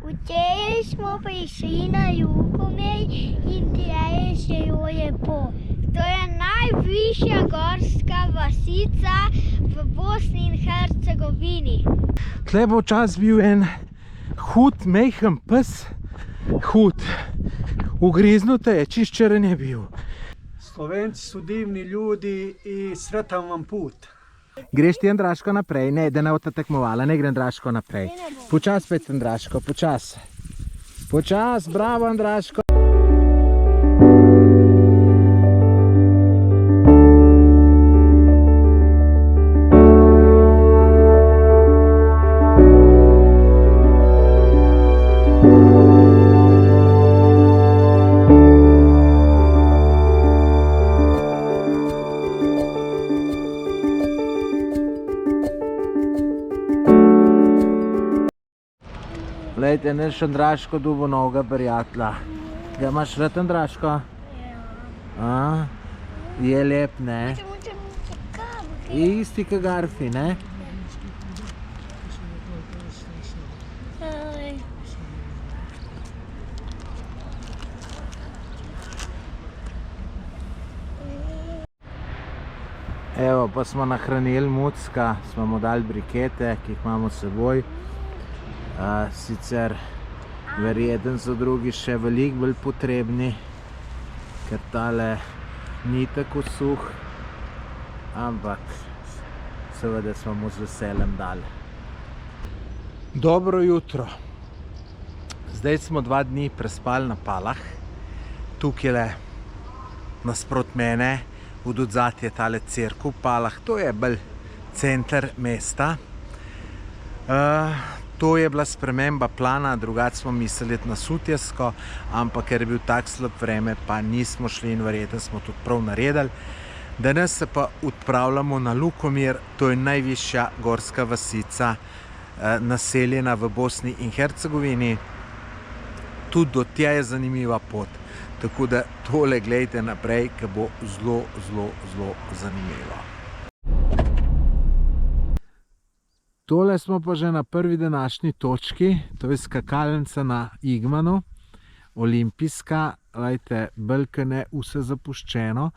Včeraj smo prišli na Ljutomer in tleje še jo je po. To je najvišja gorska vasica v Bosni in Hercegovini. Tle bo včasih bil en hud, mejhen pes. Hud. Ugriznute je, čist črn je bil. Slovenci su divni ljudi i sretan vam put. Greš ti, Andraško, naprej? Ne, da ne bo ta tekmovala, ne gre Andraško naprej. Počas pet, Andraško, počas. Počas, bravo, Andraško. Glejte, naš Andraško dubo novega prijatelja. Ga imaš rad, Andraško? Ja. Je lep, ne? Isti ka Garfi, ne? Evo, pa smo nahranili Mucka, smo mu dali brikete, ki jih imamo s seboj. Sicer verjetno so drugi še veliko bolj potrebni, ker tale ni tako suh, ampak seveda smo mu z veseljem dali. Dobro jutro. Zdaj smo 2 dni prespali na Palah. Tukaj nasprot mene, v odzadju je tale cerkev Palah, to je bolj center mesta. To je bila sprememba plana, drugače smo mislili na Sutjesko, ampak ker je bil tak slab vreme, pa nismo šli in verjetno smo tudi prav naredili. Danes se pa odpravljamo na Lukomir, to je najvišja gorska vasica, naseljena v Bosni in Hercegovini. Tudi do tja je zanimiva pot, tako da tole gledajte naprej, ker bo zelo, zelo, zelo zanimivo. Tole smo pa že na prvi današnji točki, to je skakalnica na Igmanu, olimpijska, gledajte, belkane, vse zapuščeno.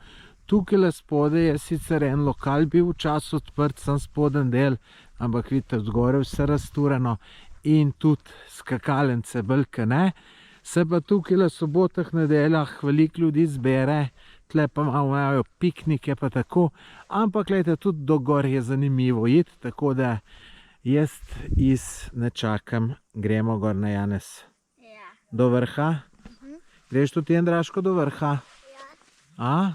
Tukaj spodaj je sicer en lokal bil včasih odprt, sam spoden del, ampak vidite, zgore vse raztureno in tudi skakalnice belkane. Se pa tukaj v sobotah, nedeljah veliko ljudi zbere, tle pa imajo piknike pa tako, ampak gledajte, tudi do gor je zanimivo iti, tako da jaz ne čakam, gremo gor na Janez. Ja. Do vrha? Greš tudi ti, Andraško, do vrha? Ja.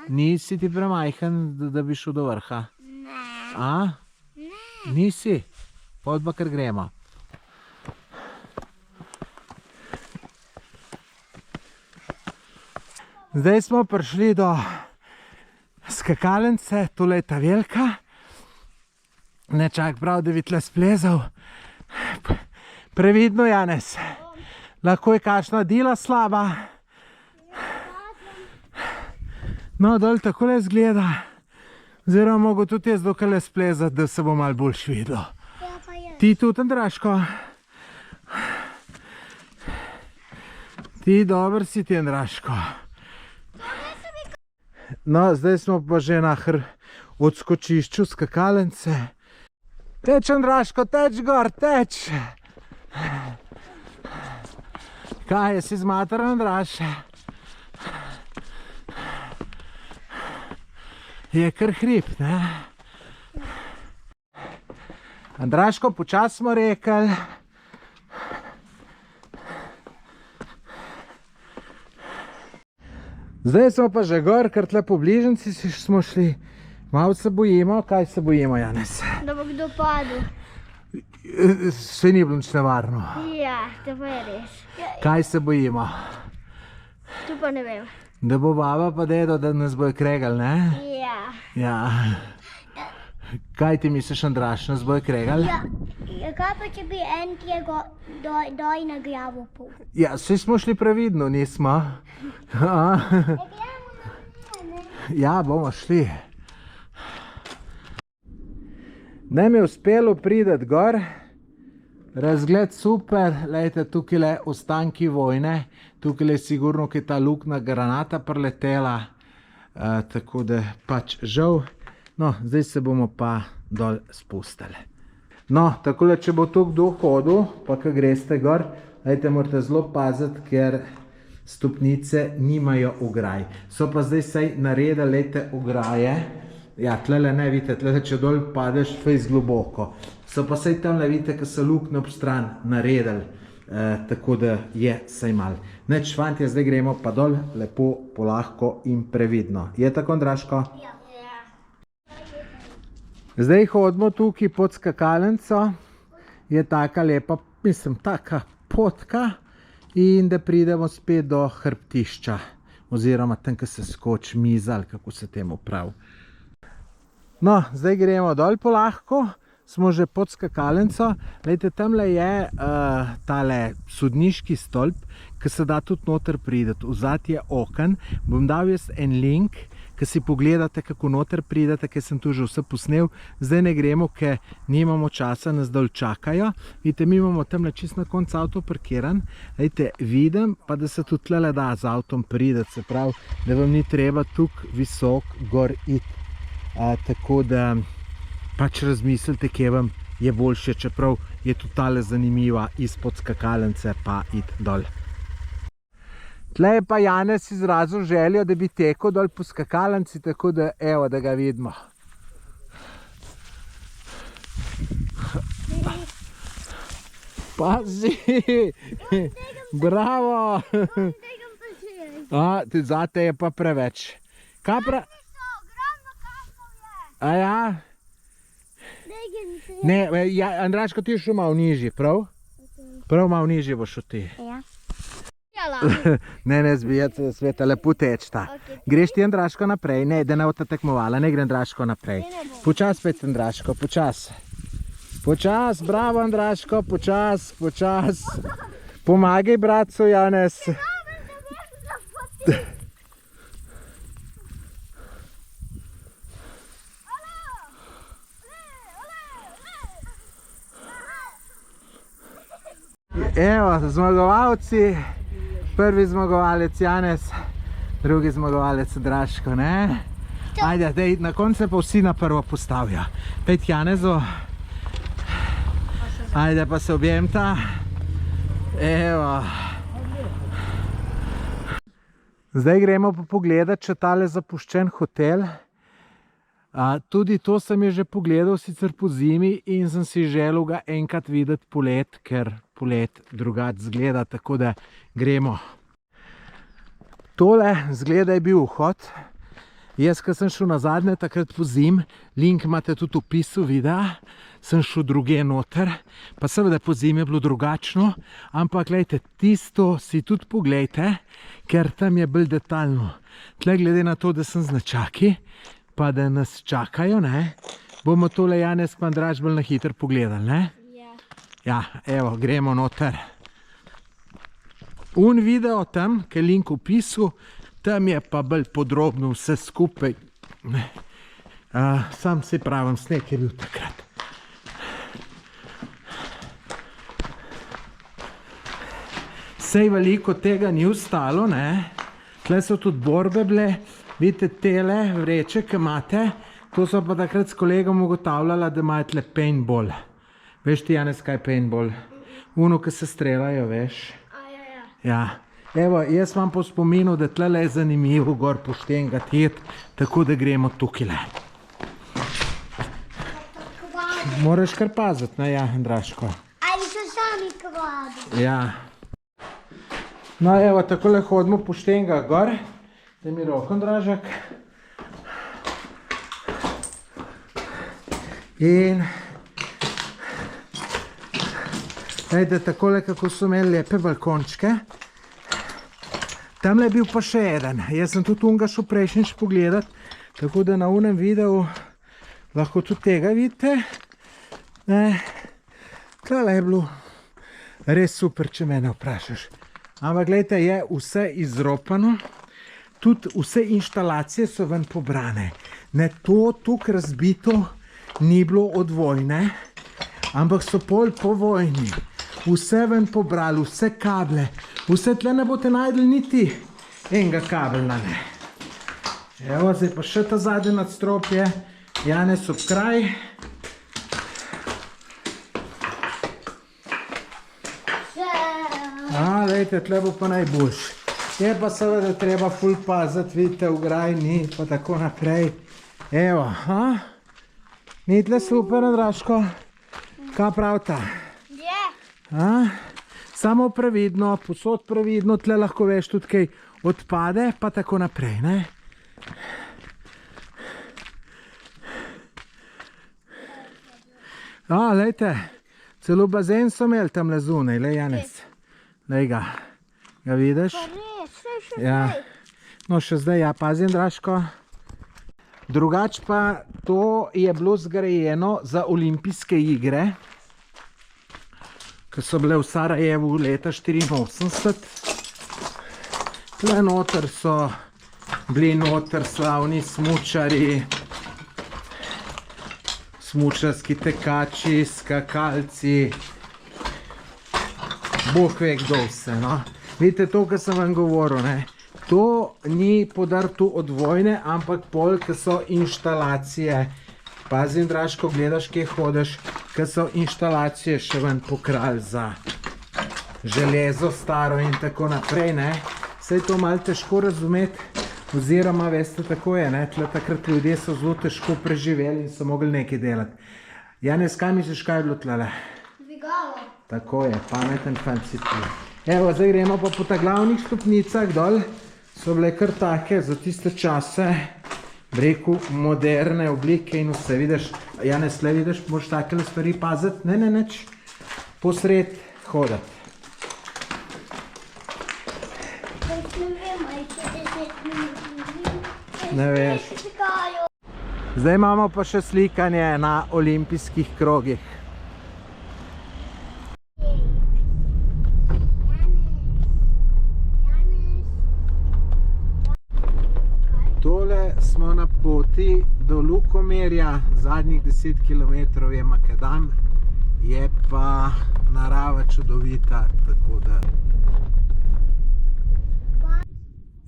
Nisi ti premajhen, da bi šel do vrha? Ne. Nisi? Pol pa kar gremo. Zdaj smo prišli do skakalnice, tole je ta velika. Ne čak prav, da bi tle splezal. Previdno, Janez. Lahko je kakšna dila slaba. No, dol takole izgleda. Oziroma mogo tudi jaz dokaj splezati, da se bo malo boljš videlo. Ti tudi, Andraško? Ti dober si ti, Andraško. No, zdaj smo pa že na odskočišču skakalnice. Teč, Andraško, teč gor, teč! Kaj, jesi zmater, Andraš? Je kar hrib, ne? Andraško, počas smo rekli. Zdaj smo pa že gor, ker tle po bližnjici smo šli. Malo se bojimo, kaj se bojimo, Janez? Da bo kdo padel. Saj ni bilo nič nevarno. Ja, to pa je res. Kaj se bojimo? Tu pa ne vem. Da bo baba pa dedo, da nas bojo kregali, ne? Ja. Ja. Kaj ti misliš, Andraš, nas bojo kregali? Ja. Kaj pa če bi en tje doj na glavo pol? Ja, saj smo šli previdno, nismo. Ja, bomo šli. Nam je uspelo priti gor, razgled super, lejte, tukaj le ostanki vojne, tukaj je sigurno, ki je ta lukna granata preletela, tako da pač žal, no, zdaj se bomo pa dol spustili. No, takole, če bo tu kdo hodil, pa ko greste gor, lejte, morate zelo paziti, ker stopnice nimajo ograj. So pa zdaj saj naredili, lejte, ograje. Ja, tlele ne vidite, tlele, če dol padeš, fejs globoko. So pa saj tam, vidite, ko so luknje ob stran naredili, tako da je saj mal. Neč, fantje, zdaj gremo pa dol, lepo, polahko in previdno. Je tako, Andraško? Ja. Zdaj hodimo tukaj pod skakalnico, je taka lepa, mislim, taka potka in da pridemo spet do hrbtišča, oziroma tam, ko se skoči miza, ali kako se temu pravi. No, zdaj gremo dol polahko, smo že pod skakalnico. Lejte, tamle je tale sodniški stolp, ki se da tudi noter prideti. Vzad je oken. Bom dal jaz en link, ki si pogledate, kako noter pridete, ker sem tu že vse posnel. Zdaj ne gremo, ker nimamo časa, nas dol čakajo. Vidite, mi imamo tamle čist na koncu avto parkiran. Lejte, vidim pa, da se tudi tlele da z avtom prideti, se pravi, da vam ni treba tukaj visok gor iti. Tako da pač razmislite, kje vam je boljše, čeprav je tudi tale zanimiva izpod skakalnice pa iti dol. Tle je pa Janez izrazil željo, da bi tekel dol po skakalnici, tako da evo, da ga vidimo. Pazi! Bravo! Tudi zate je pa preveč. Kaj prav? A ja? Ne, Andraško, ti šel malo nižji, prav? Prav malo nižji boš šel ti. Ja. Ne, zbijati sveta, lepo tečta. Greš ti, Andraško, naprej? Ne, da ne bo ta tekmovala, ne gre Andraško naprej. Počas pet, Andraško, počas. Počas, bravo, Andraško, počas, počas. Pomagaj, bratcu, Janez. Evo, zmagovalci, prvi zmagovalec Janez, drugi zmagovalec Andraško, ne? Ajde, dej, na koncu se pa vsi na prvo postavijo. Pejt Janezu. Ajde, pa se objemta. Evo. Zdaj gremo pa pogledati, če tale zapuščen hotel. Tudi to sem je že pogledal, sicer po zimi, in sem si želel ga enkrat videti polet, ker polet drugače zgleda, tako da gremo. Tole zgleda je bil vhod. Jaz, ko sem šel nazadnje takrat po zim, link imate tudi v opisu videa, sem šel druge noter, pa seveda po zim je bilo drugačno, ampak gledajte, tisto si tudi pogledajte, ker tam je bolj detaljno. Tle glede na to, da sem značaki, pa da nas čakajo, ne, bomo tole Janez pa Andraž bolj na hitro pogledali, ne? Ja, evo, gremo noter. Un video tam, ki je link v opisu, tam je pa bolj podrobno vse skupaj. Sam se pravim, sneg je bil takrat. Sej veliko tega ni ostalo, ne. Tle so tudi borbe bile. Vidite tele vreče, ki imate, to so pa takrat s kolegom ugotavljala, da imajo tle paintball. Veš ti, Janez, kaj je paintball? Uno, ki se streljajo, veš? Ja. Evo, jaz vam po spominu, da tle je zanimivo gor poštenga tet, tako da gremo tukaj. Moraš kar paziti, ne, ja, Andraško? Ali so sami kvadi? Ja. No, evo, takole hodimo poštenga gor. Daj mi roko, Andražek. In gledajte, takole, kako so imeli lepe balkončke. Tamle je bil pa še eden. Jaz sem tudi unga šel prejšnjič pogledati, tako da na unem videu lahko tudi tega vidite. Tole je bilo res super, če mene vprašaš. Ampak gledajte, je vse izropano. Tudi vse inštalacije so ven pobrane. Ne, to tukaj razbito ni bilo od vojne, ampak so pol po vojni vse ven pobrali, vse kable, vse tle ne boste najdli niti enega kabelna, ne. Evo, zdaj pa še ta zadnje nadstropje, Janez ob kraj. Lejte, tle bo pa najboljš. Je pa seveda treba ful paziti, vidite, ograj ni, pa tako naprej. Evo, ni tle super, Andraško? Kaj pravita? Samo previdno, posod previdno, tle lahko veš tudi kaj odpade, pa tako naprej, ne? Lejte, celo bazen so imeli tamle zunaj, lej Janez. Lej ga, ga vidiš? Ja. No, še zdaj, ja, pazi, Andraško. Drugač pa to je bilo zgrajeno za olimpijske igre, ki so bile v Sarajevu leta 1984. Tle noter so bili noter slavni smučari, smučarski tekači, skakalci, Bog ve kdo vse, no. Vidite to, kar sem vam govoril, ne. To ni podarto od vojne, ampak pol, ki so inštalacije. Pazi, Andraško, gledaš, kje hodiš, ki so inštalacije še ven pokrali za železo staro in tako naprej, ne. Saj to malo težko razumeti, oziroma, veste, tako je, ne. Tle takrat ljudje so zelo težko preživeli in so mogli nekaj delati. Janez, kaj misliš, kaj je bilo tlele? Dvigalo. Tako je, pameten fant si tu. Evo, zdaj gremo pa po ta glavnih stopnicah dol. So bile kar take za tiste čase, rekel, moderne oblike in vse, vidiš, Janez, tle vidiš, moraš takele stvari paziti, ne, neč, posred hodati. Ne veš. Zdaj imamo pa še slikanje na olimpijskih krogih. Tole smo na poti do Lukomerja, zadnjih 10 km je makadam, je pa narava čudovita, tako da...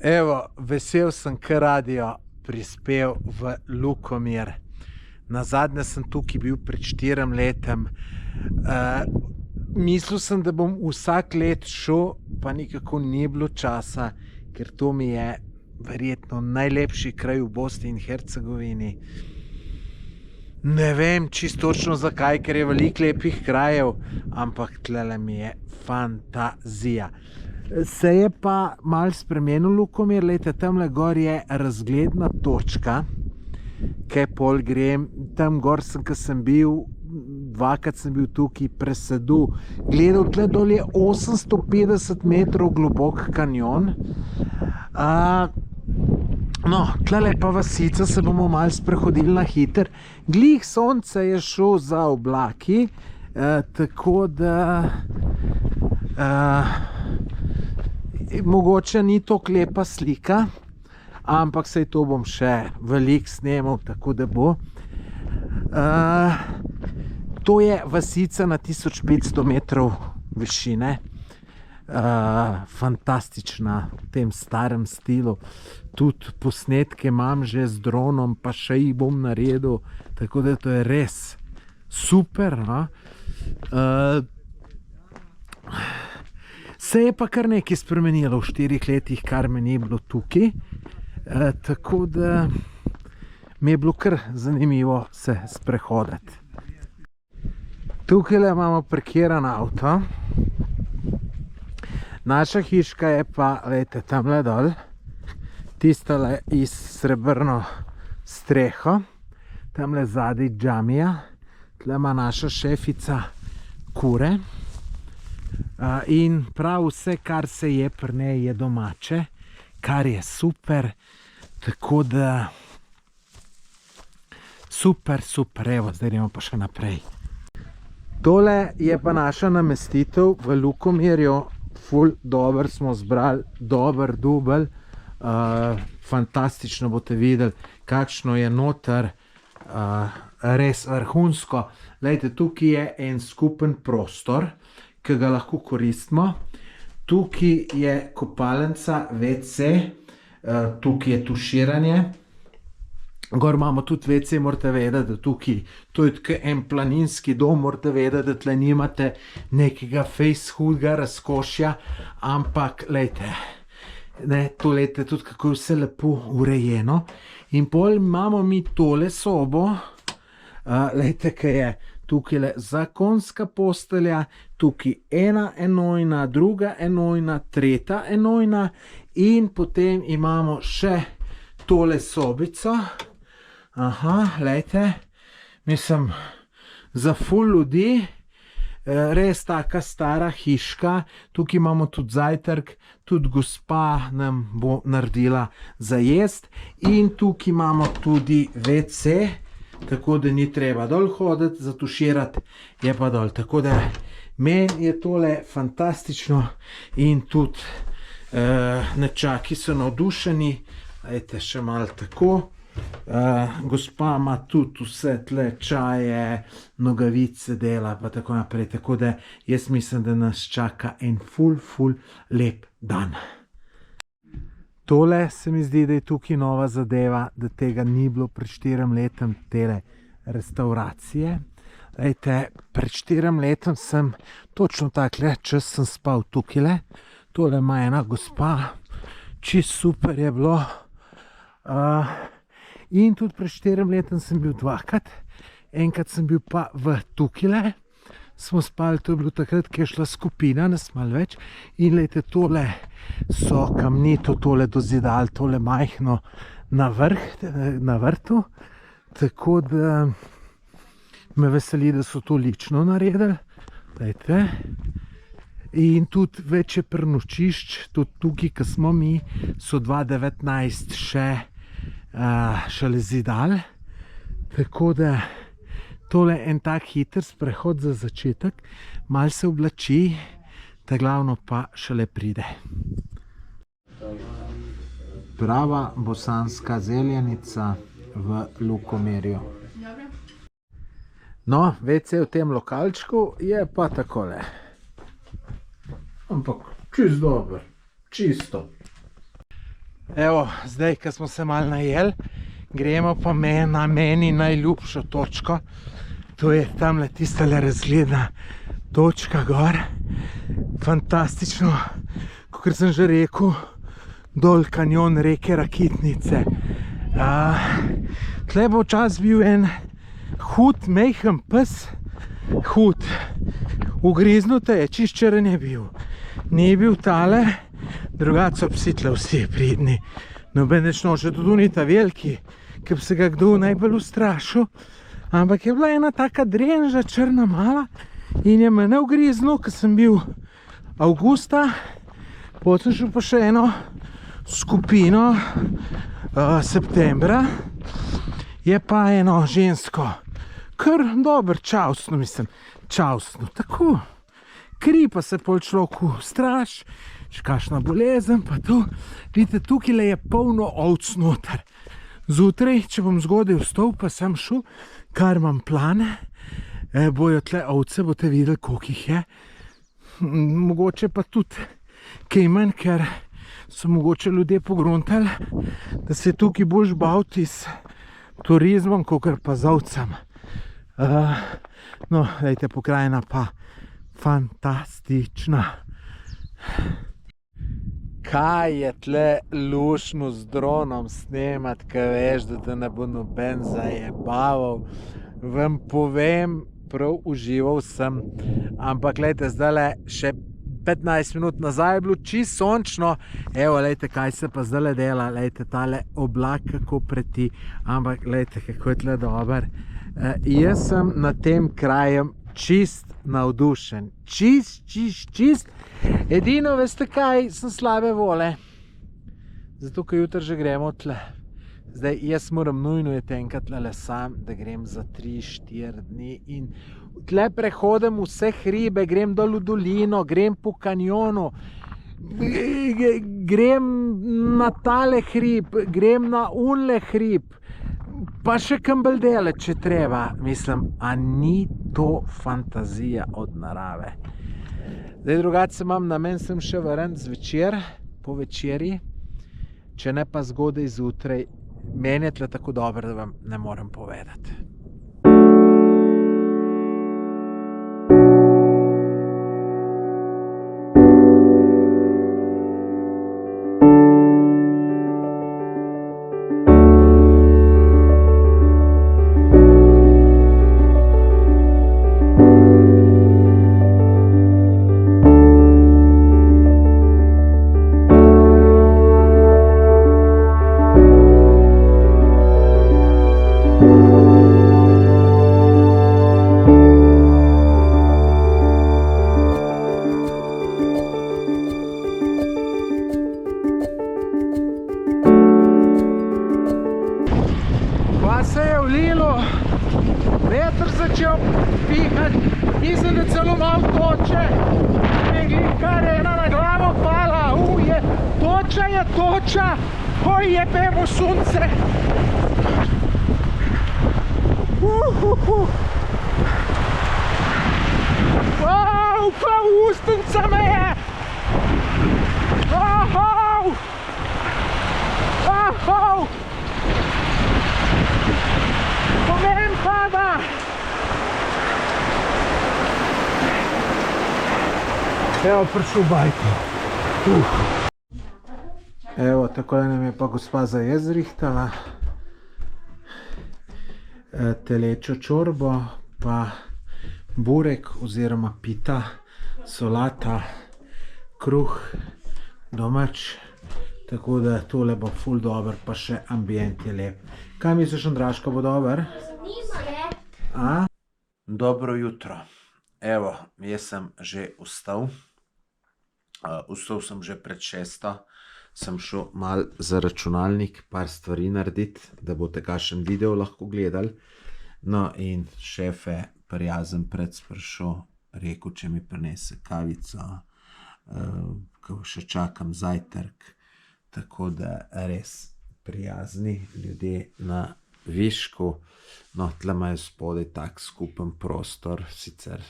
Evo, vesel sem, ker radio prispel v Lukomir. Nazadnje sem tukaj bil pred 4 letem. Mislil sem, da bom vsak let šel, pa nikako ni bilo časa, ker to mi je verjetno najlepši kraj v Bosni in Hercegovini. Ne vem čisto točno zakaj, ker je veliko lepih krajev, ampak tlele mi je fantazija. Se je pa malo spremenil Lukomir, lejte, tamle gor je razgledna točka, kaj pol grem, tam gor sem, ko sem bil, dvakrat sem bil tukaj, presedu, gledal, tle dol je 850 metrov globok kanjon. No, tlele pa vasica, se bomo malo sprehodili na hiter. Glih sonce je šel za oblaki, tako da mogoče ni toliko lepa slika, ampak saj to bom še veliko snemal, tako da bo. To je vasica na 1500 metrov višine. Fantastična v tem starem stilu. Tudi posnetke imam že z dronom, pa še jih bom naredil, tako da to je res super, no? Se je pa kar nekaj spremenilo v 4 letih, kar me ni bilo tukaj, tako da mi je bilo kar zanimivo se sprehoditi. Tukaj imamo parkiran avto. Naša hiška je pa, vejte, tamle dol, tistale iz srebrno streho, tamle zadaj džamija, tle ima naša šefica kure in prav vse, kar se je pri njej, je domače, kar je super, tako da super, evo, zdaj gremo pa še naprej. Tole je pa naša namestitev v Lukomirju, ful dober smo zbrali, dober dubelj, fantastično boste videli, kakšno je noter, res vrhunsko. Glejte, tukaj je en skupen prostor, ki ga lahko koristimo. Tukaj je kopalnica, WC, tukaj je tuširanje. Gor imamo tudi WC, morate vedeti, da tukaj, to je tako en planinski dom, morate vedeti, da tle nimate nekega face hudega razkošja, ampak, lejte, to lejte tudi, kako je vse lepo urejeno. In pol imamo mi tole sobo, lejte, kaj je tukaj zakonska postelja, tukaj ena enojna, druga enojna, tretja enojna in potem imamo še tole sobico. Aha, lejte, mislim, za ful ljudi, res taka stara hiška, tukaj imamo tudi zajtrk, tudi gospa nam bo naredila za jest in tukaj imamo tudi WC, tako da ni treba dol hoditi, zatuširati, je pa dol. Tako da meni je tole fantastično in tudi nečaki so navdušeni, dajte še malo tako. Gospa ima tudi vse tle čaje, nogavice dela pa tako naprej, tako da jaz mislim, da nas čaka en ful lep dan. Tole se mi zdi, da je tukaj nova zadeva, da tega ni bilo pred 4 letom tele restauracije. Lejte, pred 4 letom sem točno takle čas sem spal tukajle. Tole ima ena gospa, čist super je bilo. In tudi pred 4 letom sem bil 2krat, enkrat sem bil pa v tukajle. Smo spali, to je bilo takrat, ki je šla skupina, nas malo več. In lejte, tole so kamnito tole dozidali, tole majhno na vrtu. Tako da me veseli, da so to lično naredili. Lejte. In tudi več je prenočišč, tudi tukaj, ki smo mi, so 2019 šele zidali. Tako da tole en tak hiter sprehod za začetek, malo se oblači, ta glavno pa šele pride. Prava bosanska zeljenica v Lukomerju. No, WC v tem lokalčku je pa takole. Ampak čist dober, čisto. Evo, zdaj, ko smo se malo najeli, gremo pa na meni najljubšo točko. To je tamle tistale razgledna točka gor. Fantastično, kakor sem že rekel, dol kanjon reke Rakitnice. Tle bo včasih bil en hud, mejhen pes, hud. Ugriznute je, čist črn je bil. Ni bil tale, drugače so psi tle vsi pridni. Noben več noče, tudi ni ta veliki, ki bi se ga kdo najbolj ustrašil. Ampak je bila ena taka drenža, črna mala, in je mene ugriznil, ko sem bil avgusta. Potem šel pa še eno skupino septembra. Je pa eno žensko, kar dober čavsno, mislim, čavsno, tako. Kri pa se pol človeku straš, še kakšna bolezen, pa to. Vidite, tukaj je polno ovc noter. Zjutraj, če bom zgodaj vstal, pa sem šel, kar imam plane, bojo tle ovce, boste videli, koliko jih je. Mogoče pa tudi kaj manj, ker so mogoče ljudje pogruntali, da se tukaj boš baviti s turizmom, kakor pa z ovcem. No, lejte, pokrajina pa fantastična. Kaj je tle lušno z dronom snemati, kaj veš, da te ne bo noben zajebaval. Vam povem, prav užival sem. Ampak lejte, zdajle še 15 minut nazaj je bilo čisto sončno. Evo, lejte, kaj se pa zdajle dela. Lejte, tale oblak kako preti. Ampak lejte, kako je tle dober. Jaz sem na tem krajem čist navdušen. Čist. Edino, veste kaj, sem slabe vole. Zato, ko jutri že gremo tle. Zdaj, jaz moram nujno je enkrat tle sam, da grem za 3-4 dni in tle prehodem vse hribe, grem dol v dolino, grem po kanjonu, grem na tale hrib, grem na unle hrib, Pa še kam bolj daleč, če treba. Mislim, a ni to fantazija od narave. Zdaj drugače imam namen sem še vrniti zvečer, po večerji, če ne pa zgodaj zjutraj. Meni je tle tako dobro, da vam ne morem povedati. Se je vlilo, veter začel pihati, mislim, da celo malo toče. Kar je ena na glavo pala, toča je toča, oj jebemo sunce. Wow, pa ustnica me je. Pomen pada! Evo, prišel bajko. Evo, takole nam je pa gospa zajez zrihtala. Telečo čorbo, pa burek oziroma pita, solata, kruh, domač. Tako da tole bo ful dober, pa še ambient je lep. Kaj misliš, Andraška, bo dober? A? Dobro jutro. Evo, jaz sem že vstal. Vstal sem že pred 6. Sem šel mal za računalnik, par stvari narediti, da boste kakšen video lahko gledali. No in šef je prijazen predsprašal, rekel, če mi prinese kavico, ko še čakam zajtrk. Tako da res prijazni ljudje na višku. No, tle imajo spodaj tak skupen prostor, sicer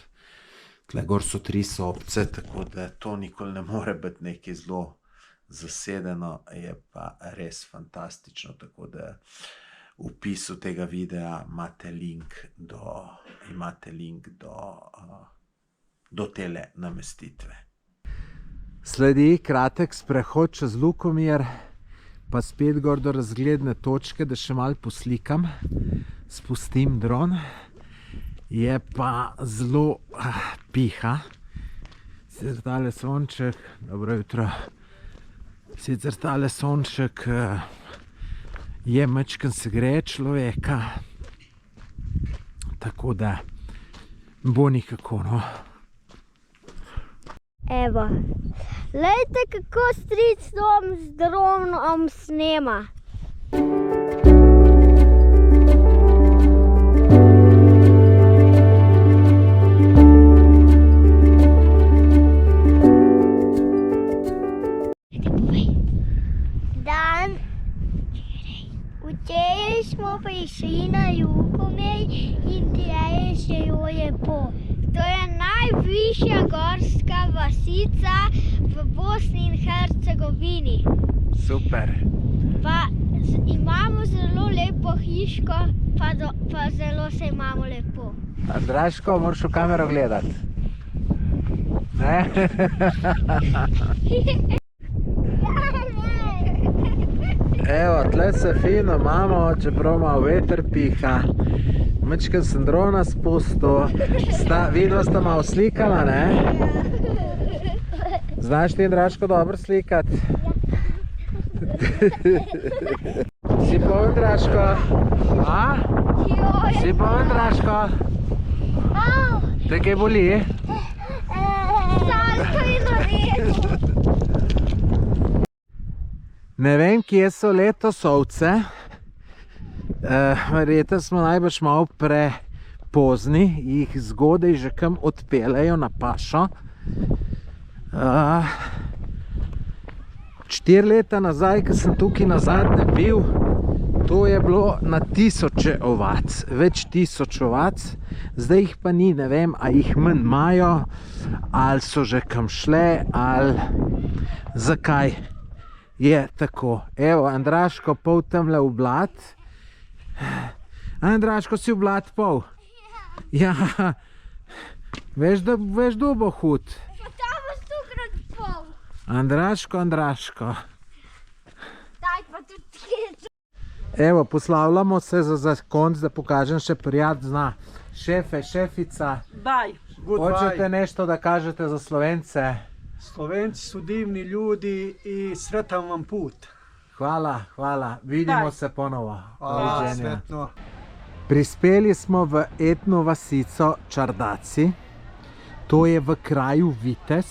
tle gor so 3 sobce, tako da to nikoli ne more biti nekaj zelo zasedeno, je pa res fantastično, tako da v opisu tega videa imate link do tele namestitve. Sledi kratek sprehod čez Lukomir, pa spet gor do razgledne točke, da še malo poslikam, spustim dron. Je pa zelo piha. Sicer tale sonček, dobro jutro, sicer tale sonček je majčkeno segreje človeka, tako da bo nikako, no. Evo, glejte, kako stric Tom z dronom snema. Dan, včeraj smo prišli na Ljutomer in tle še jo je po. To je najvišja gorska vasica v Bosni in Hercegovini. Super. Pa imamo zelo lepo hiško, pa zelo se imamo lepo. Andraško, moraš v kamero gledati. Ne? Evo, tle se fino imamo, čeprav malo veter piha. Majčkeno sem drona spustil, vidva sta malo slikala, ne? Znaš ti, Andraško, dobro slikati? Si pa, Andraško? A? Si pa, Andraško? Te kaj boli? Salto in naredil. Ne vem, kje so letos ovce. Verjetno smo najbrž malo prepozni, jih zgodaj že kam odpeljejo na pašo. 4 leta nazaj, ko sem tukaj nazadnje bil, To je bilo na tisoče ovac, več tisoč ovac, zdaj jih pa ni, ne vem, a jih manj imajo, ali so že kam šle, ali zakaj je tako. Evo, Andraško, pol tamle v blat. Andraško, si v blat pol? Ja, veš, da bo hud. Pa ta bo 100-krat pol. Andraško. Daj pa tudi ti. Evo, poslavljamo se za konc, da pokažem še prijat zna. Šefe, šefica, Baj. hočete nešto da kažete za Slovence? Slovenci su divni ljudi i sretan vam put. Hvala. Vidimo se ponovo. Hvala, Doviđenja. sretno. Prispeli smo v etno vasico Čardaci. To je v kraju Vitez.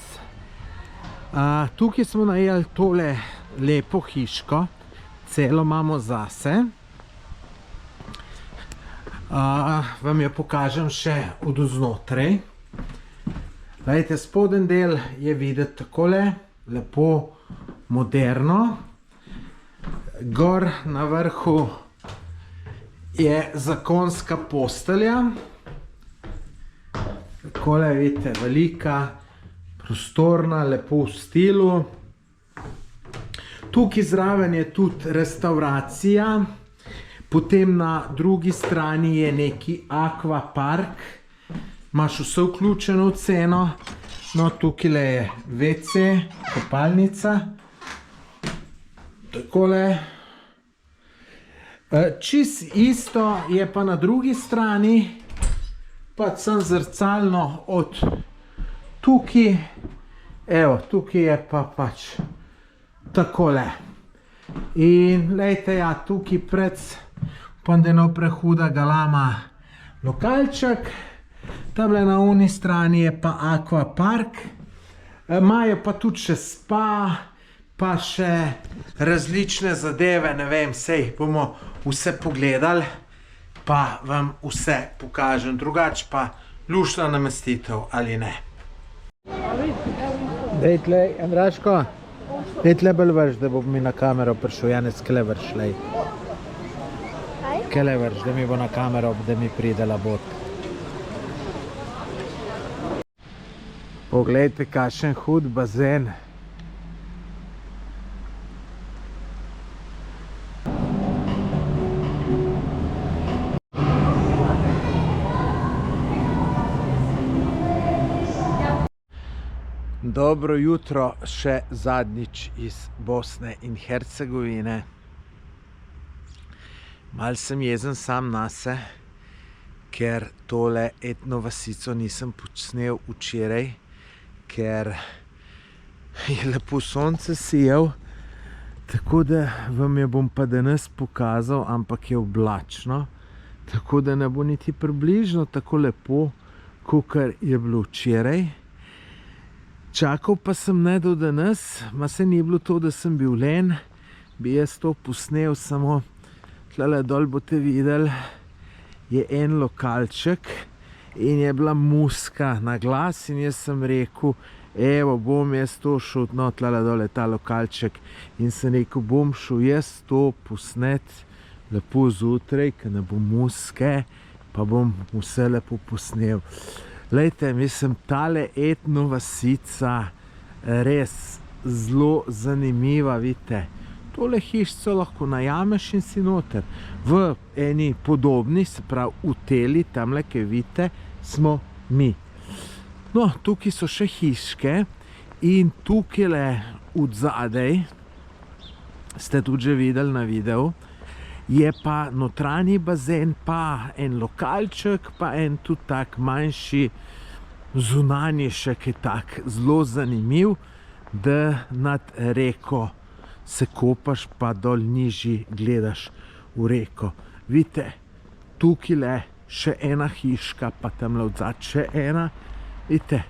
Tukaj smo najeli tole lepo hiško. Celo imamo zase. Vam jo pokažem še od znotraj. Glejte, spoden del je videti takole, lepo, moderno. Gor na vrhu je zakonska postelja. Takole, vidite, velika, prostorna, lepo v stilu. Tukaj zraven je tudi restauracija. Potem na drugi strani je neki akvapark. Imaš vse vključeno v ceno. No, tukaj je WC, kopalnica. Takole. Čist isto je pa na drugi strani. Pa sem zrcalno od tukaj. Evo, tukaj je pa pač takole. In lejte, ja, tukaj pred pandeno prehuda galama lokalček. Tamle na uni strani je pa akvapark. Imajo pa tudi še spa, pa še različne zadeve, ne vem, sej bomo vse pogledali, pa vam vse pokažem. Drugače pa luštna namestitev ali ne. Dej tle, Andraško, dej tle bolj vrš, da bo mi na kamero prišel. Janec, kle vrš, lej. Kle vrš, da mi bo na kamero, da mi pride labot. Poglejte, kakšen hud bazen. Dobro jutro še zadnjič iz Bosne in Hercegovine. Mal sem jezen sam nase, ker tole etno vasico nisem posnel včeraj, ker je lepo sonce sijal, tako da vam jo bom pa danes pokazal, ampak je oblačno, tako da ne bo niti približno tako lepo, kakor je bilo včeraj. Čakal pa sem ne do danes, ma se ni bilo to, da sem bil len, bi jaz to posnel, samo tlele dol boste videli, je en lokalček in je bila muska na glas in jaz sem rekel, evo, bom jaz to šel, no, tlele dol je ta lokalček in sem rekel, bom šel jaz to posnet lepo zjutraj, ker ne bo muske, pa bom vse lepo posnel. Lejte, mislim, tale etno vasica res zelo zanimiva, vidite. Tole hišco lahko najameš in si noter. V eni podobni, se pravi v teli, tamle, ki vidite, smo mi. No, tukaj so še hiške in tukaj od zadaj, ste tudi že videli na videu, je pa notranji bazen, pa en lokalček, pa en tudi tak manjši zunanji še kaj tak zelo zanimiv, da nad reko se kopaš, pa dol nižji gledaš v reko. Vidite, tukaj še ena hiška, pa tamle odzad še ena. Vidite,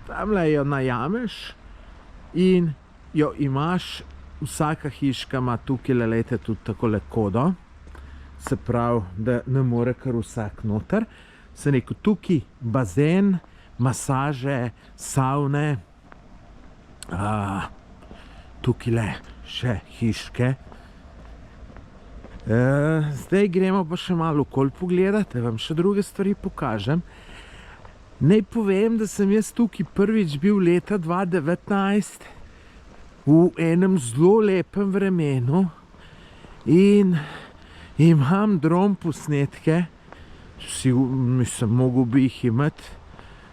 tamle jo najameš in jo imaš, vsaka hiška ima tukaj, lejte, tudi takole kodo. Se pravi, da ne more kar vsak noter. Sem rekel, tukaj bazen, masaže, savne, tukaj še hiške. Zdaj gremo pa še malo okoli pogledati, da vam še druge stvari pokažem. Naj povem, da sem jaz tukaj prvič bil leta 2019 v enem zelo lepem vremenu in imam dron posnetke, mislim, mogel bi jih imeti,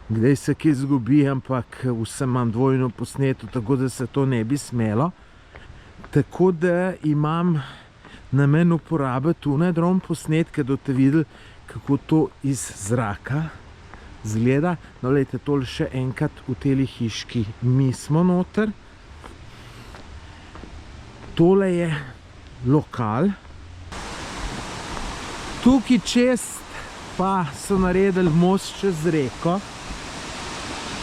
kdaj se kaj zgubi, ampak vse imam dvojno posneto, tako da se to ne bi smelo. Tako da imam namen uporabiti tune dron posnetke, da boste videli, kako to iz zraka izgleda. No, glejte, tole še enkrat v teli hiški mi smo noter. Tole je lokal. Tukaj čez pa so naredili most čez reko.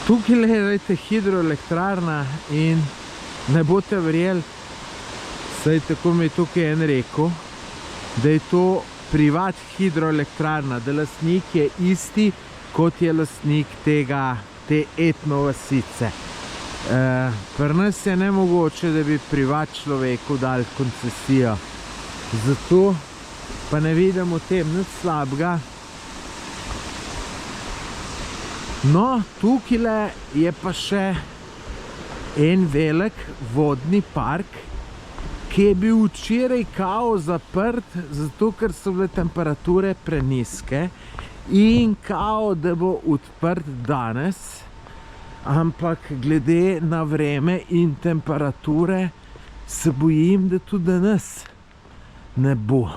Tukaj je, glejte, hidroelektrarna in ne boste verjeli, saj tako mi je tukaj en rekel, da je to privat hidroelektrarna, da lastnik je isti, kot je lastnik te etno vasice. Pri nas je nemogoče, da bi privat človeku dali koncesijo. Zato pa ne vidim v tem nič slabega. No, tukaj je pa še en velik vodni park, ki je bil včeraj kao zaprt, zato ker so bile temperature preniske in kao, da bo odprt danes, ampak glede na vreme in temperature se bojim, da tudi danes ne bo.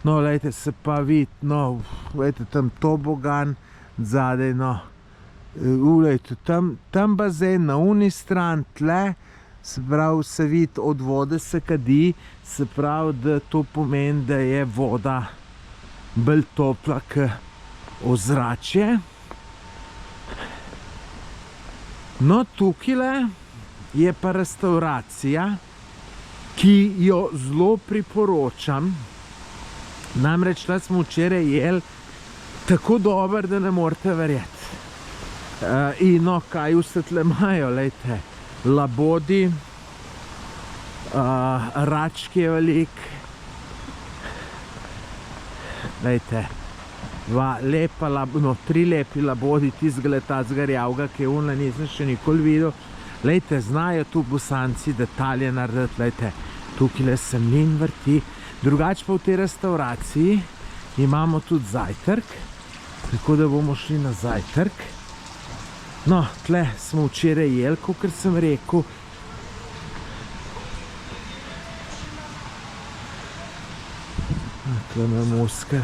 No, glejte, se pa vidi, no, glejte, tam tobogan zadaj, no, glejte, tam bazen na uni stran, tle, se pravi, se vidi, od vode se kadi, se pravi, da to pomeni, da je voda bolj topla k ozračje. No, tukaj je pa restauracija, ki jo zelo priporočam. Namreč, tle smo včeraj jeli tako dober, da ne morete verjeti. In no, kaj vse tle imajo, lejte, labodi, rački je velik, lejte, tri lepi labodi, tistega letacega rjavga, ki je unla nisem še nikoli videl. Lejte, znajo tu Bosanci detalje narediti, lejte, tukaj se mlin vrti. Drugače pa v tej restauraciji imamo tudi zajtrk, tako da bomo šli na zajtrk. No, tle smo včeraj jeli, kakor sem rekel. Tle me muska.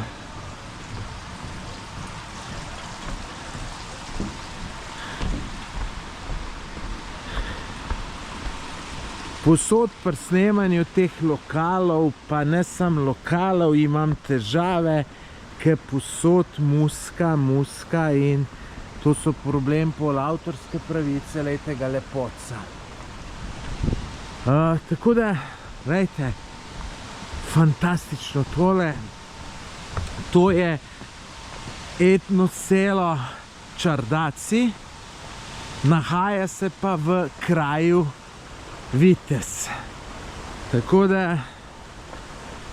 Posod pri snemanju teh lokalov, pa ne samo lokalov, imam težave, ker posod muska in to so problem pol avtorske pravice, lejte ga lepotca. Tako da, lejte, fantastično tole. To je etno selo Čardaci, nahaja se pa v kraju Vitez. Tako da,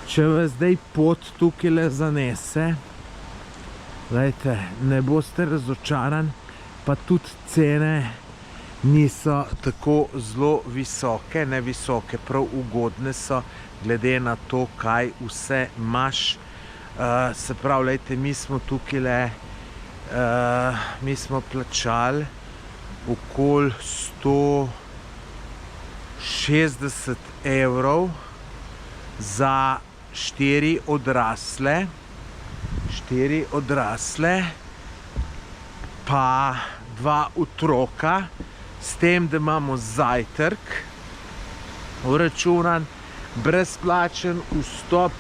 če vas zdaj pot tukaj zanese, glejte, ne boste razočaran, pa tudi cene niso tako zelo visoke, ne visoke, prav ugodne so, glede na to, kaj vse imaš. Se pravi, glejte, mi smo tukaj mi smo plačali okoli 160 evrov za 4 odrasle, pa 2 otroka, s tem, da imamo zajtrk vračunan, brezplačen vstop,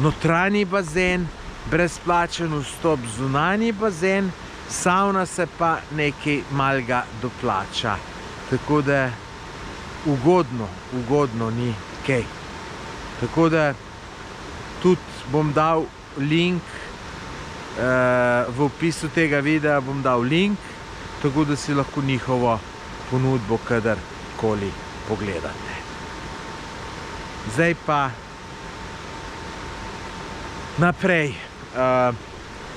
notranji bazen, brezplačen vstop, zunanji bazen, savna se pa nekaj malega doplača. Tako da ugodno ni kaj. Tako da tudi bom dal link v opisu tega videa, bom dal link, tako da si lahko njihovo ponudbo kadarkoli pogledate. Zdaj pa naprej.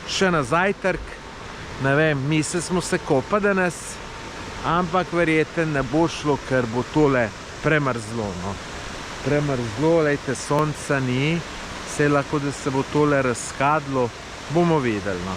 Še na zajtrk. Ne vem, mislili smo se kopati danes, ampak verjetno ne bo šlo, ker bo tole premrzlo. No. Premrzlo, lejte, sonca ni, se lahko, da se bo tole razkadlo, bomo videli. No.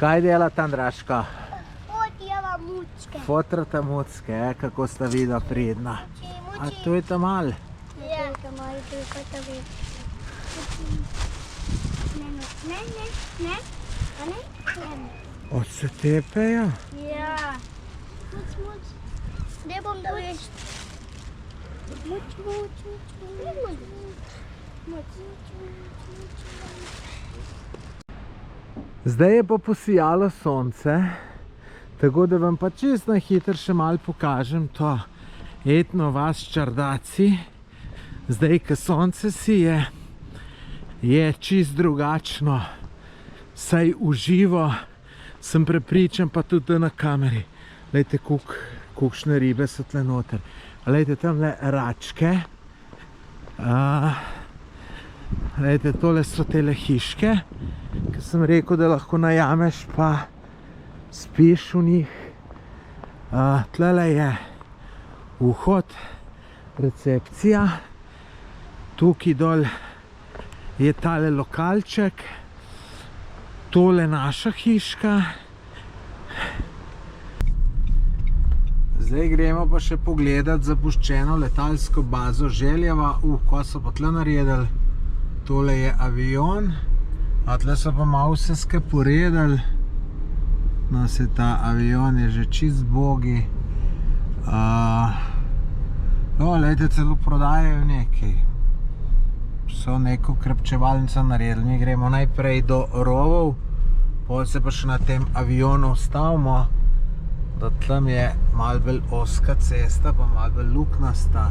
Kaj delata, Andraška? Fotjeva mučke. Fotrata mucke, kako sta videla pridna. A to je tam mal? Ja. To je pa ta već. Ne. A ne? Od se tepejo? Ja. Muč. Ne bom da veš. Muč. Zdaj je pa posijalo sonce, tako da vam pa čisto na hitro še malo pokažem to etno vas Čardaci. Zdaj, ko sonce sije, je čist drugačno, saj v živo, sem prepričan, pa tudi na kameri. Glejte, kakšne ribe so tle noter. Glejte, tamle račke. Glejte, tole so tele hiške, ki sem rekel, da lahko najameš, pa spiš v njih. Tlele je vhod, recepcija. Tukaj dol je tale lokalček. Tole naša hiška. Zdaj gremo pa še pogledati zapuščeno letalsko bazo Željeva. Ko so pa tle naredili? Tole je avion, a tle so pa malo vse skupaj poredili. No, se ta avion je že čist bogi. Lejte, celo prodajajo nekaj. So neko krepčevalnico naredili. Mi gremo najprej do rovov, potem se pa še na tem avionu ustavimo, da tam je malo bolj ozka cesta, pa malo bolj luknasta.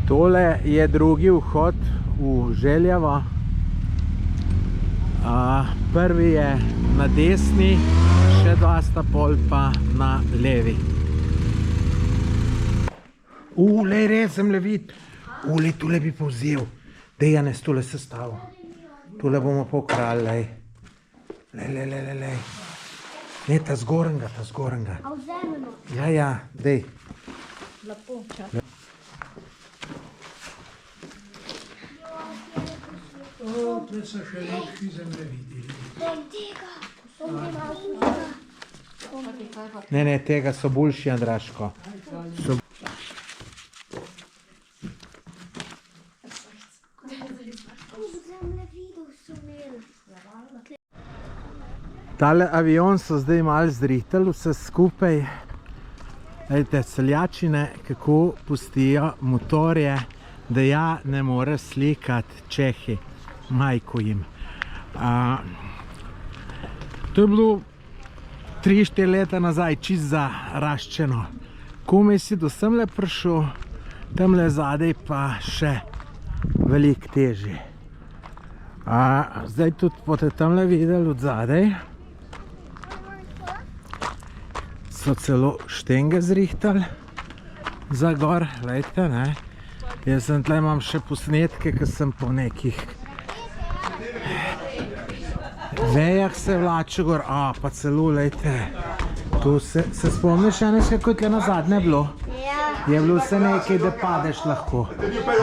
Tole je drugi vhod v Željevo. Prvi je na desni, še dva sta pol pa na levi. Lej, res sem levit. Lej, tole bi povzel. Dej, Janez, tole sestavil. Tole bomo pokrali, lej. Lej. Ne, ta zgorenga. A vzememo. Ja, dej. Lepo, čas. Tle so še lepši zemljevidi. Ne, tega so boljši, Andraško. Tale avion so zdaj malo zrihtali vse skupaj. Glejte, celjačine, kako pustijo motorje, da ja ne more slikati Čehi, majko jim. To je bilo 3-4 leta nazaj čist zaraščeno. Komaj si do semle prišel, tamle zadaj pa še veliko težje. Zdaj tudi boste tamle videli od zadaj. So celo štenge zrihtali za gor, lejte, ne. Jaz sem tle, imam še posnetke, ki sem po nekih vejah se vlačil gor, pa celo, lejte, tu se spomniš, Janez, kako je tle nazadnje bilo? Ja. Je bilo vse nekaj, da padeš lahko.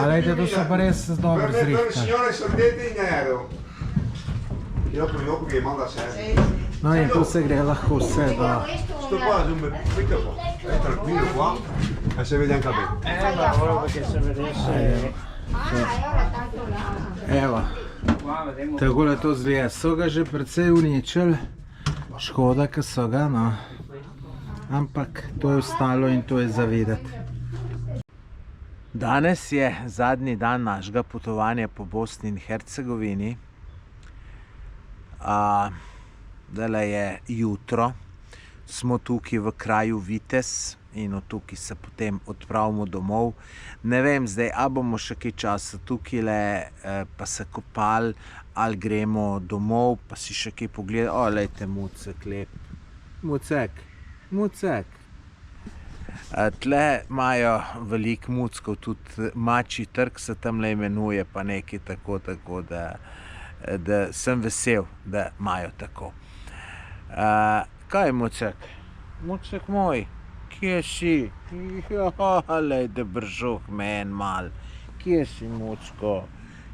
Ali to so pa res dobro zrihtali. No in tu se gre lahko vse do... Sto qua è un bel po'. È tranquillo qua e si vede anche bene. Ma volevo che si vedesse. Evo, tako da to zgleda. So ga že precej uničili, škoda, ker so ga, no. Ampak to je ostalo in to je za vedeti. Danes je zadnji dan našega potovanja po Bosni in Hercegovini. Zdaj je jutro, smo tukaj v kraju Vitez in od tukaj se potem odpravimo domov. Ne vem zdaj, a bomo še kaj časa tukaj pa se kopali, ali gremo domov, pa si še kaj pogledati. O, lejte, Mucek lep. Mucek. Tle imajo veliko muckov, tudi Mačji trg se tamle imenuje, pa nekaj tako, da sem vesel, da imajo tako. Kaj je Mucek? Mucek moj, kje si? Lejte, bržuh men mal. Kje si, Mucko?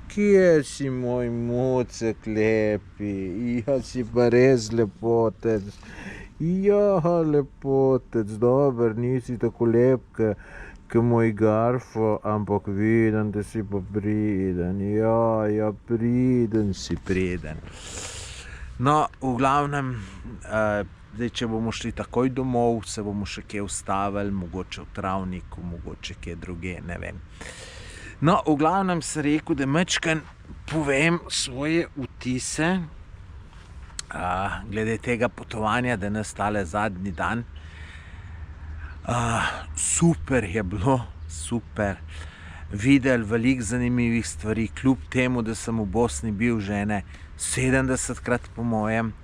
Kje si, moj Mucek lepi? Ja, si pa res lepotec. Ja, lepotec, dober, nisi tako lep, ke moj Garfo, ampak vidim, da si pa priden. Ja, priden si, priden. No, v glavnem, zdaj, če bomo šli takoj domov, se bomo še kje ustavili, mogoče v Travniku, mogoče kje druge, ne vem. No, v glavnem sem rekel, da majčkeno povem svoje vtise glede tega potovanja, da nas tale zadnji dan. Super je bilo, super. Videli veliko zanimivih stvari, kljub temu, da sem v Bosni bil že 70-krat po mojem.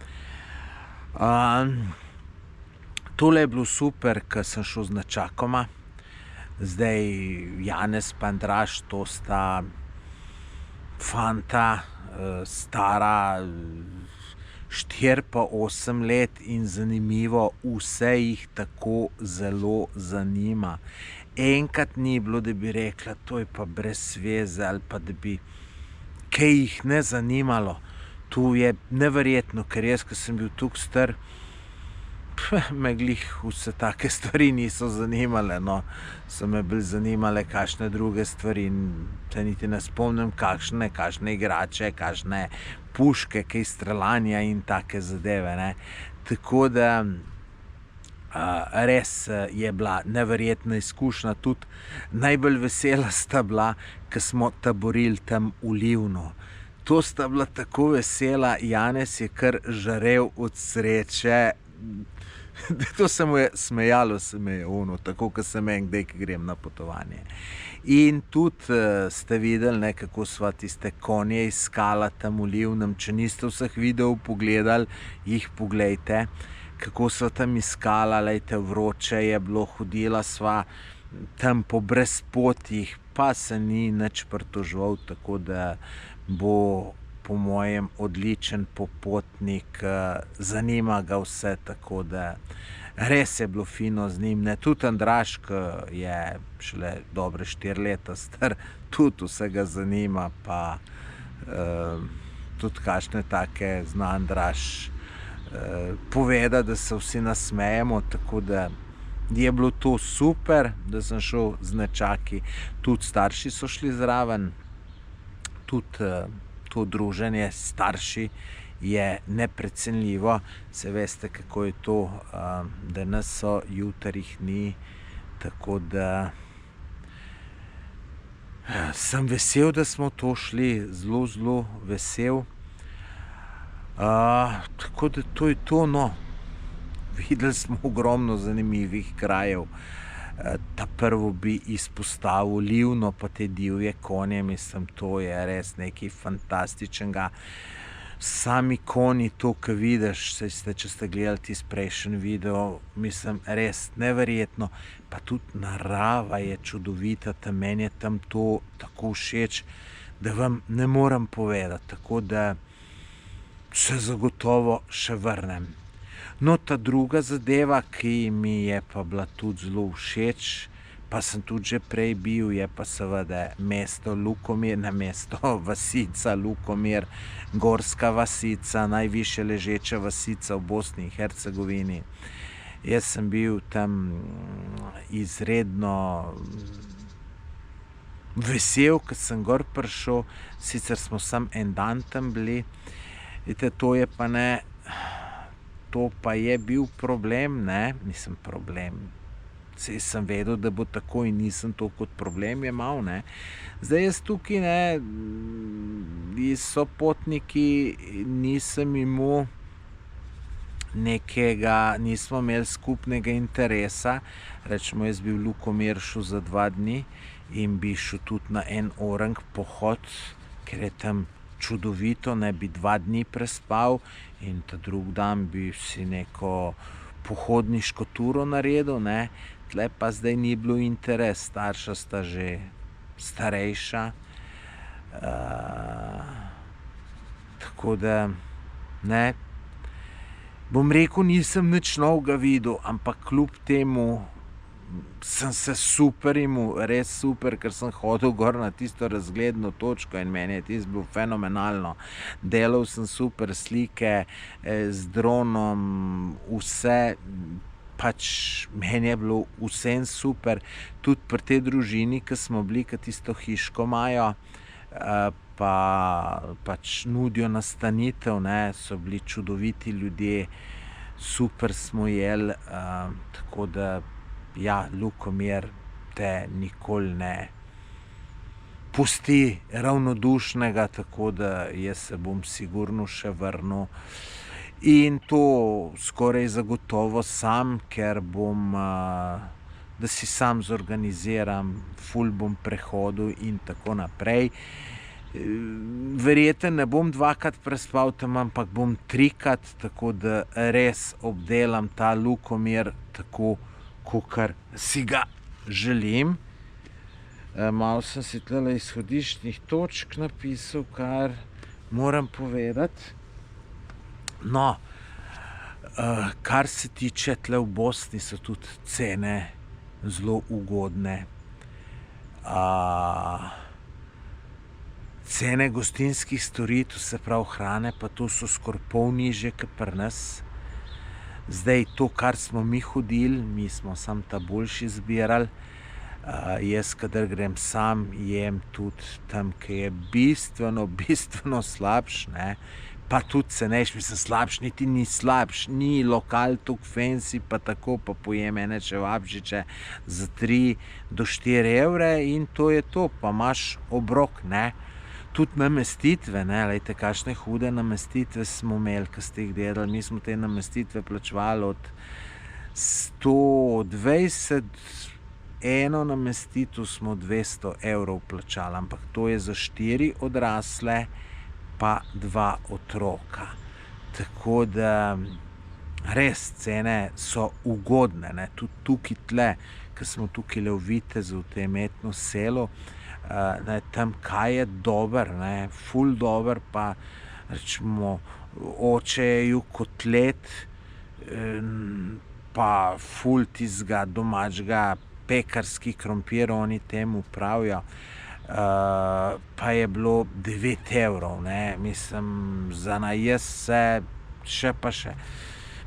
Tole je bilo super, ker sem šel z nečakoma. Zdaj Janez pa Andraž, to sta fanta, stara 4 pa 8 let in zanimivo, vse jih tako zelo zanima. Enkrat ni bilo, da bi rekla, to je pa brez veze, ali pa da bi kaj jih ne zanimalo. Tu je neverjetno, ker jaz, ko sem bil tukaj star, me glih vse take stvari niso zanimale, no. So me bolj zanimale kakšne druge stvari, se niti ne spomnim kakšne igrače, kakšne puške, kaj streljanja in take zadeve, ne. Tako da res je bila neverjetna izkušnja, tudi najbolj vesela sta bila, ko smo taborili tam v Livnu. To sta bila tako vesela, Janez je kar žarel od sreče, to se mu je smejalo, tako kot se meni kdaj, ko grem na potovanje. In tudi ste videli, kako sva tiste konje iskala tam v Livnem. Če niste vseh videov pogledali, jih poglejte, kako sva tam iskala, lejte, vroče je bilo, hodila sva tam po brezpotjih, pa se ni nič pritoževal, tako da bo po mojem odličen popotnik, zanima ga vse, tako da res je bilo fino z njim. Tudi Andraž, ki je šele dobre 4 leta star, tudi vse ga zanima, pa tudi kakšne take zna Andraž poveda, da se vsi nasmejemo, tako da je bilo to super, da sem šel z nečaki. Tudi starši so šli zraven, tudi to druženje s starši je neprecenljivo. Se veste, kako je to, da nas so, jutri jih ni, tako da sem vesel, da smo to šli, zelo vesel. Tako da to je to, no. Videli smo ogromno zanimivih krajev. Ta prvo bi izpostavil Livno, pa te divje konje, mislim, to je res nekaj fantastičnega. Sami konji, to, ko vidiš, če ste gledali tisti prejšnji video, mislim, res neverjetno. Pa tudi narava je čudovita, meni je tam to tako všeč, da vam ne morem povedati, tako da se zagotovo še vrnem. No, ta druga zadeva, ki mi je pa bila tudi zelo všeč, pa sem tudi že prej bil, je pa seveda mesto Lukomir, ne mesto, vasica Lukomir, gorska vasica, najvišje ležeča vasica v Bosni in Hercegovini. Jaz sem bil tam izredno vesel, ko sem gor prišel, sicer smo samo en dan tam bili. Vidite, to pa je bil problem, ne, mislim problem. Saj sem vedel, da bo tako in nisem to kot problem jemal, ne. Zdaj jaz tukaj, ne, so potniki, nisem imel nismo imeli skupnega interesa. Rečemo, jaz bi v Lukomir šel za 2 dni in bi šel tudi na en orang pohod, ker je tam čudovito, ne, bi 2 dni prespal in ta drug dan bi si neko pohodniško turo naredil, ne. Tle pa zdaj ni bilo interes, starša sta že starejša, tako da, ne, bom rekel, nisem nič novega videl, ampak kljub temu sem se super imel, res super, ker sem hodil gor na tisto razgledno točko in meni je tisto bilo fenomenalno. Delal sem super slike z dronom, vse, pač meni je bilo vsem super. Tudi pri tej družini, ki smo bili, ki tisto hiško imajo, pa pač nudijo nastanitev, ne, so bili čudoviti ljudje, super smo jeli, tako da, ja, Lukomir te nikoli ne pusti ravnodušnega, tako da jaz se bom sigurno še vrnil. In to skoraj zagotovo sam, ker bom, da si sam zorganiziram, ful bom prehodil in tako naprej. Verjetno ne bom 2-krat prespal tam, ampak bom 3-krat, tako da res obdelam ta Lukomir tako, kakor si ga želim. Malo sem si tule izhodiščnih točk napisal, kar moram povedati. No, kar se tiče tle v Bosni, so tudi cene zelo ugodne. Cene gostinskih storitev, se pravi hrane, pa to so skoraj pol nižje kot pri nas. Zdaj, to, kar smo mi hodili, mi smo samo ta boljši zbirali. Jaz, kadar grem sam, jem tudi tam, ki je bistveno slabš, ne. Pa tudi cenejš, mislim, slabš, niti ni slabš, ni lokal toliko fancy, pa tako, pa pojem ene čevapčiče za 3 do 4 evre in to je to, pa imaš obrok, ne. Tudi namestitve, ne, lejte, kakšne hude namestitve smo imeli, ki ste jih delali. Mi smo te namestitve plačevali od 120, eno namestitev smo 200 evrov plačali, ampak to je za 4 odrasle, pa 2 otroka. Tako da res cene so ugodne, ne, tudi tukaj tle, ki smo tukaj le v Vitezu, v tem Etno selu, ne, tam kaj je dober, ne, ful dober, pa rečemo, oče je kotlet, pa ful tistega domačega pekarski krompir, oni temu pravijo, pa je bilo 9 evrov, ne, mislim, za najesti se še pa še.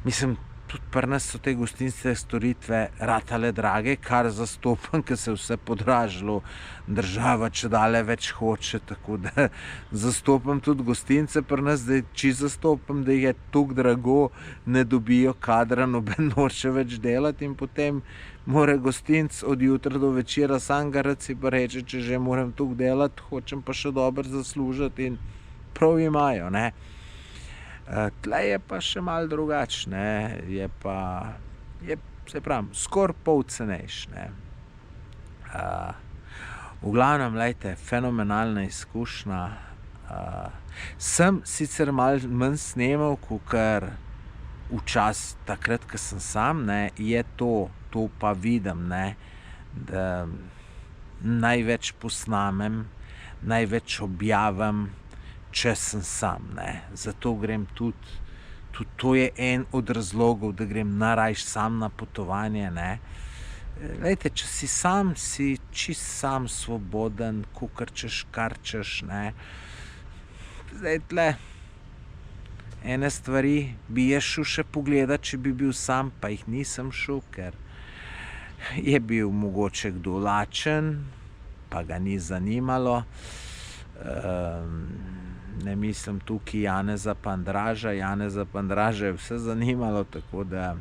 Mislim, tudi pri nas so te gostinske storitve ratale drage, kar zastopam, ker se je vse podražilo, država čedalje več hoče, tako da zastopam tudi gostince pri nas, zdaj čisto zastopam, da je toliko drago, ne dobijo kadra, noben noče več delati in potem mora gostinc od jutra do večera sam garati, pa reče, če že moram toliko delati, hočem pa še dobro zaslužiti in prav imajo, ne. Tle je pa še malo drugače, ne, je pa, se pravim, skoraj pol cenejš, ne. V glavnem, lejte, fenomenalna izkušnja. Sem sicer malo manj snemal, kakor včasih, takrat, ko sem sam, ne, je to pa vidim, ne, da največ posnamem, največ objavim, če sem sam, ne. Zato grem tudi to je en od razlogov, da grem najrajši sam na potovanje, ne. Glejte, če si sam, si čist sam svoboden, kukar češ, kar češ, ne. Zdaj tle ene stvari bi jaz šel še pogledat, če bi bil sam, pa jih nisem šel, ker je bil mogoče kdo lačen, pa ga ni zanimalo. Ne mislim tukaj Janeza pa Andraža, Janeza pa Andraža je vse zanimalo, tako da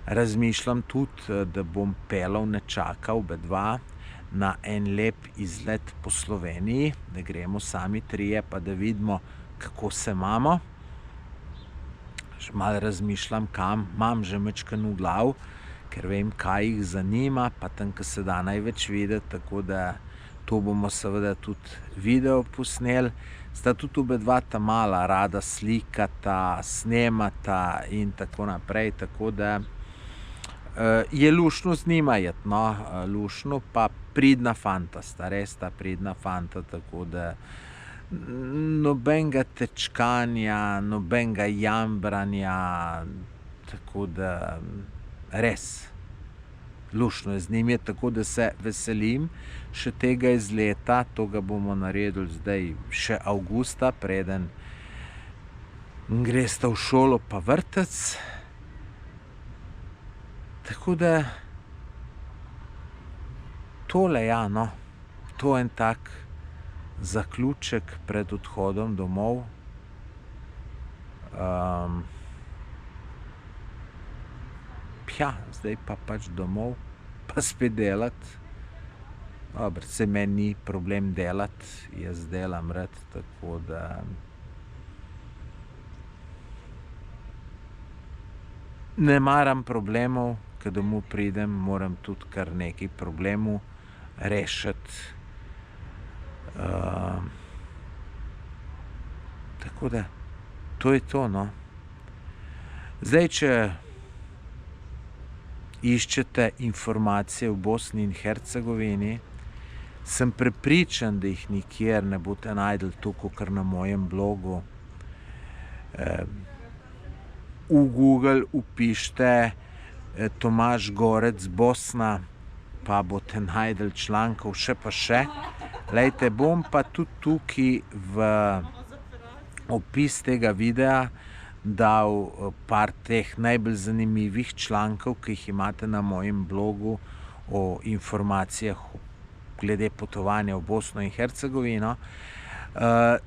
razmišljam tudi, da bom pelal nečaka obedva na en lep izlet po Sloveniji, da gremo sami trije, pa da vidimo, kako se imamo. Že malo razmišljam, kam, imam že majčkeno v glav, ker vem, kaj jih zanima, pa tam, ko se da največ videti, tako da to bomo seveda tudi video posneli. Sta tudi obedva ta mala, rada slikata, snemata in tako naprej, tako da je luštno z njima jet, no, luštno pa pridna fanta, sta res ta pridna fanta, tako da nobenega tečkanja, nobenega jambranja, tako da res luštno je z njim, tako da se veselim še tega izleta, to ga bomo naredili zdaj še avgusta, preden gresta v šolo pa vrtec. Tako da tole, ja, no, to en tak zaključek pred odhodom domov. Zdaj pa pač domov, pa spet delati. Dobro, se meni ni problem delati, jaz delam rad, tako da ne maram problemov, ko domov pridem, moram tudi kar nekaj problemov rešiti. Tako da, to je to, no. Zdaj, če iščete informacije v Bosni in Hercegovini, sem prepričan, da jih nikjer ne boste najdli tako, kar na mojem blogu. V Google vpište Tomaž Gorec Bosna, pa boste najdli člankov še pa še. Glejte, bom pa tudi tukaj v opis tega videa dal par teh najbolj zanimivih člankov, ki jih imate na mojem blogu o informacijah glede potovanja v Bosno in Hercegovino.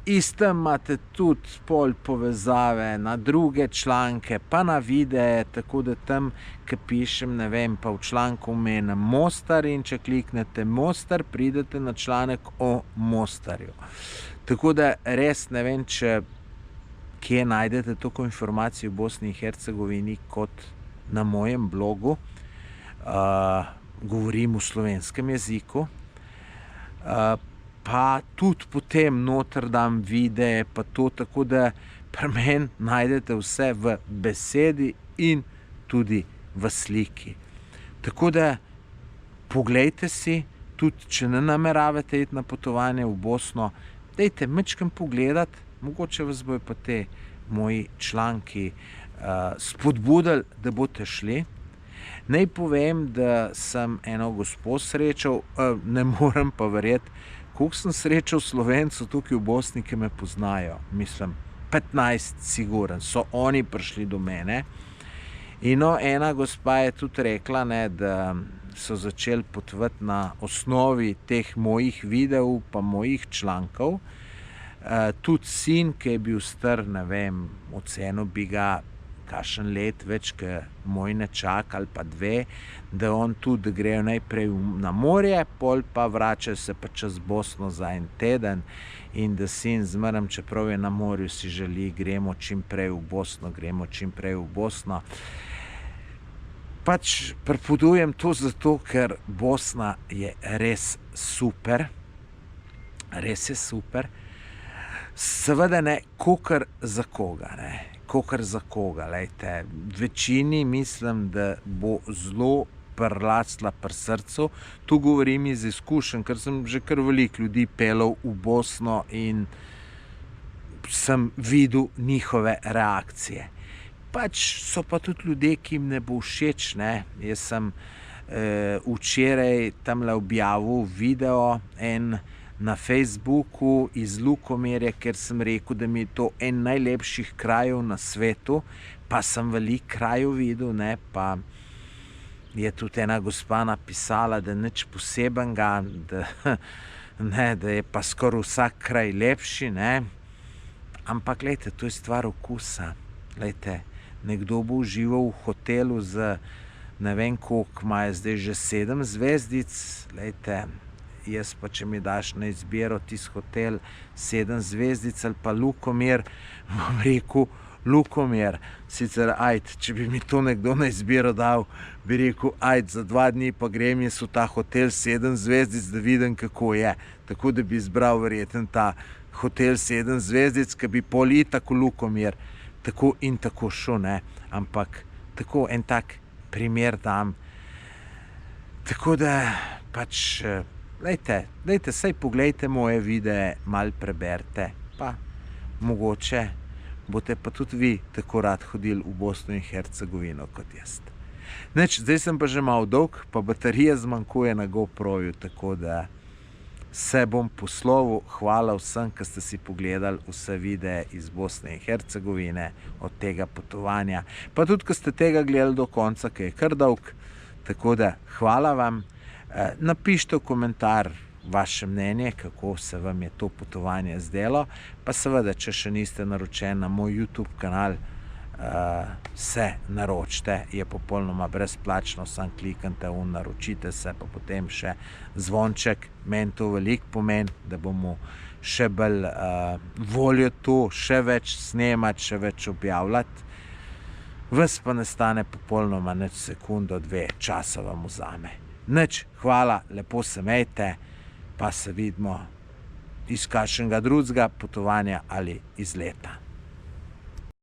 Istem imate tudi pol povezave na druge članke, pa na videe, tako da tam, ki pišem, ne vem, pa v članku omenim Mostar in če kliknete Mostar, pridete na članek o Mostarju. Tako da res ne vem, če kje najdete toliko informacij v Bosni in Hercegovini kot na mojem blogu. Govorim v slovenskem jeziku. Pa tudi potem noter dam videe, pa to, tako da pri meni najdete vse v besedi in tudi v sliki. Tako da poglejte si, tudi če ne nameravate iti na potovanje v Bosno, dajte majčkeno pogledati, mogoče vas bojo pa te moji članki spodbudili, da boste šli. Naj povem, da sem eno gospo srečal, ne morem pa verjeti, koliko sem srečal Slovencev tukaj v Bosni, ki me poznajo. Mislim, 15 siguren, so oni prišli do mene. In no, ena gospa je tudi rekla, ne, da so začeli potovati na osnovi teh mojih videov pa mojih člankov. Tudi sin, ki je bil star, ne vem, ocenil bi ga kakšen let več, ki moj nečak ali pa dve, da on tudi grejo najprej na morje, pol pa vračajo se pa čez Bosno za en teden in da sin zmeraj, čeprav je na morju, si želi, gremo čim prej v Bosno, gremo čim prej v Bosno. Pač pripovedujem to zato, ker Bosna je res super. Res je super. Seveda ne, kakor za koga, ne. Kakor za koga, lejte. Večini mislim, da bo zelo prlacla pri srcu. Tu govorim iz izkušenj, ker sem že kar veliko ljudi pelal v Bosno in sem videl njihove reakcije. Pač so pa tudi ljudje, ki jim ne bo všeč, ne. Jaz sem včeraj tamle objavil video na Facebooku iz Lukomerja, ker sem rekel, da mi je to en najlepših krajev na svetu, pa sem veliko krajev videl, ne, pa je tudi ena gospa napisala, da nič posebenega, da je pa skoraj vsak kraj lepši, ne. Ampak, glejte, to je stvar okusa. Glejte, nekdo bo užival v hotelu z ne vem koliko, imajo zdaj že 7 zvezdic, glejte, jaz pa, če mi daš na izbiro tisti hotel 7 zvezdic ali pa Lukomir, bom rekel Lukomir. Sicer, če bi mi to nekdo na izbiro dal, bi rekel, za 2 dni pa grem jaz v ta hotel 7 zvezdic, da vidim, kako je. Tako da bi izbral verjetno ta hotel 7 zvezdic, ki bi pol itak v Lukomir tako in tako šel, ne. Ampak tako en tak primer dam. Tako da pač, dajte, saj poglejte moje videe, malo preberite, pa mogoče boste pa tudi vi tako rad hodili v Bosno in Hercegovino kot jaz. Nič, zdaj sem pa že malo dolg, pa baterija zmanjkuje na GoProju, tako da se bom poslovil. Hvala vsem, ki ste si pogledali vse videe iz Bosne in Hercegovine od tega potovanja, pa tudi, ki ste tega gledali do konca, ki je kar dolg. Tako da hvala vam. Napišite v komentar vaše mnenje, kako se vam je to potovanje zdelo, pa seveda, če še niste naročeni na moj YouTube kanal, se naročite, je popolnoma brezplačno, samo kliknite v naročite se, pa potem še zvonček. Meni to veliko pomeni, da bomo še bolj voljo to, še več snemati, še več objavljati. Vas pa ne stane popolnoma nič, sekundo, 2 časa vam vzame. Nič, hvala, lepo se imejte, pa se vidimo iz kakšnega drugega potovanja ali izleta.